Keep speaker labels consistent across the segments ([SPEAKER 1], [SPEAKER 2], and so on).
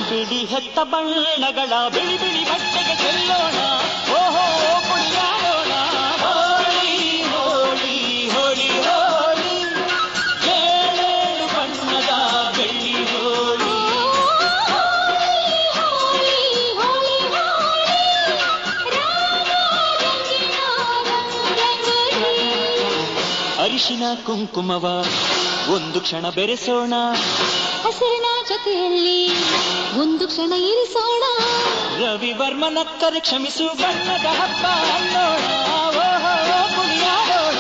[SPEAKER 1] ಬಿಡಿ ಹೆತ್ತ ಬಣ್ಣಗಳ ಬಿಳಿ ಬಿಳಿ ಬಟ್ಟೆಗೆ ಚೆಲ್ಲೋಣ, ಓಹೋ ಕುಣಿಯಾಡೋಣ. ಹೋಳಿ ಹೋಳಿ ಹೋಳಿ ಹೋಳಿ, ಏಳೇಳು ಬಣ್ಣದ ಬೆಳ್ಳಿ ಹೋಳಿ. ಅರಿಶಿನ ಕುಂಕುಮವ ಒಂದು ಕ್ಷಣ ಬೆರೆಸೋಣ,
[SPEAKER 2] ಹಸಿರಿನ ಜೊತೆಯಲ್ಲಿ ಒಂದು ಕ್ಷಣ ಇರಿಸೋಣ.
[SPEAKER 1] ರವಿವರ್ಮನಕ್ಕರೆ ಕ್ಷಮಿಸು ಬಣ್ಣದ ಹಬ್ಬ ಅನ್ನೋಣ, ಓಹೋ ಕುಣಿಯಾಡೋಣ.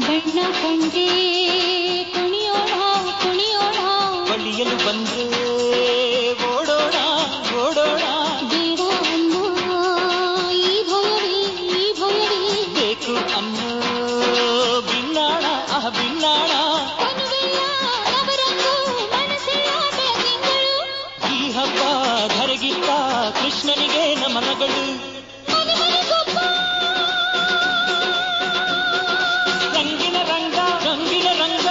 [SPEAKER 2] ಬಣ್ಣ ಕಂಡೆ ಕುಣಿಯೋಣ ಕುಣಿಯೋಣ,
[SPEAKER 1] ಬಳಿಯಲು ಬಂದ್ರೆ ಓಡೋಣ ಓಡೋಣ.
[SPEAKER 2] ಬೇಡ ಅನ್ನೋ ಈ ಭಯವೇ
[SPEAKER 1] ಬೇಕು ಅನ್ನೋ ಬಿನ್ನಾಣ ಬಿನ್ನಾಣ. ಈ ಹಬ್ಬ ಧರೆಗಿತ್ತ ಕೃಷ್ಣನಿಗೆ ನಮನಗಳು. ರಂಗಿನ ರಂಗ ರಂಗಿನ ರಂಗ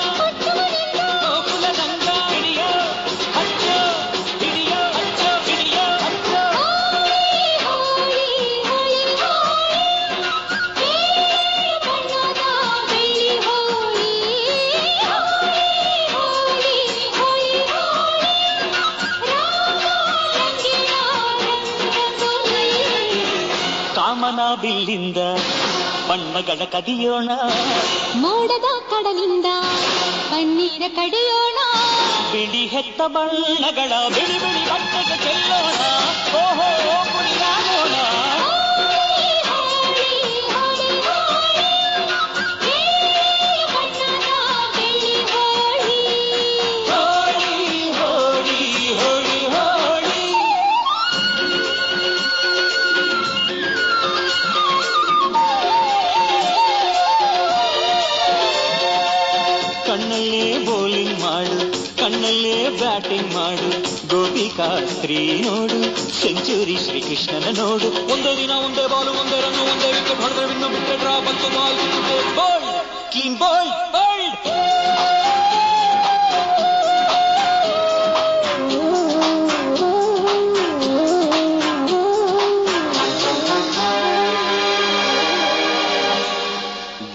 [SPEAKER 1] ಗೋಕುಲ ರಂಗ, ಹಿಡಿಯೋ ಹಚ್ಚೋ ಹಿಡಿಯೋ ಹಚ್ಚೋ ಹಿಡಿಯೋ ಹಚ್ಚೋ. ಕಾಮನ ಬಿಲ್ಲಿಂದ ಬಣ್ಣಗಳ ಕದಿಯೋಣ,
[SPEAKER 2] ಮೋಡದ ಕಡಲಿಂದ ಪನ್ನೀರ ಕಡಿಯೋಣ.
[SPEAKER 1] ಬಿಳಿ ಹೆತ್ತ ಬಣ್ಣಗಳ ಬಿಳಿ ಬಿಳಿ ಬಟ್ಟೆಗೆ ಚೆಲ್ಲೋಣ, ಓಹೋ ಕುಣಿಯಾಡೋಣ. ಕಣ್ಣಲ್ಲೇ ಬೌಲಿಂಗ್ ಮಾಡು, ಕಣ್ಣಲ್ಲೇ ಬ್ಯಾಟಿಂಗ್ ಮಾಡು, ಗೋಪಿಕಾ ಸ್ತ್ರೀ ನೋಡು, ಸೆಂಚುರಿ ಶ್ರೀಕೃಷ್ಣನ ನೋಡು. ಒಂದೇ ದಿನ ಒಂದೇ ಬಾಲು ಒಂದೇ ರನ್ನು ಒಂದೇ ವಿಕೆಟ್ ಹೊಡೆದ್ರೆ ಇನ್ನು ಬಿಟ್ಟೆ ಡ್ರಾ ಬಂತು ball bold clean bold bold.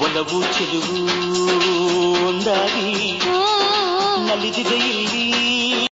[SPEAKER 1] ಒಲವು ಚೆಲುವು ಒಂದಾಗಿ ನಲಿದಿದೆ ಇಲ್ಲಿ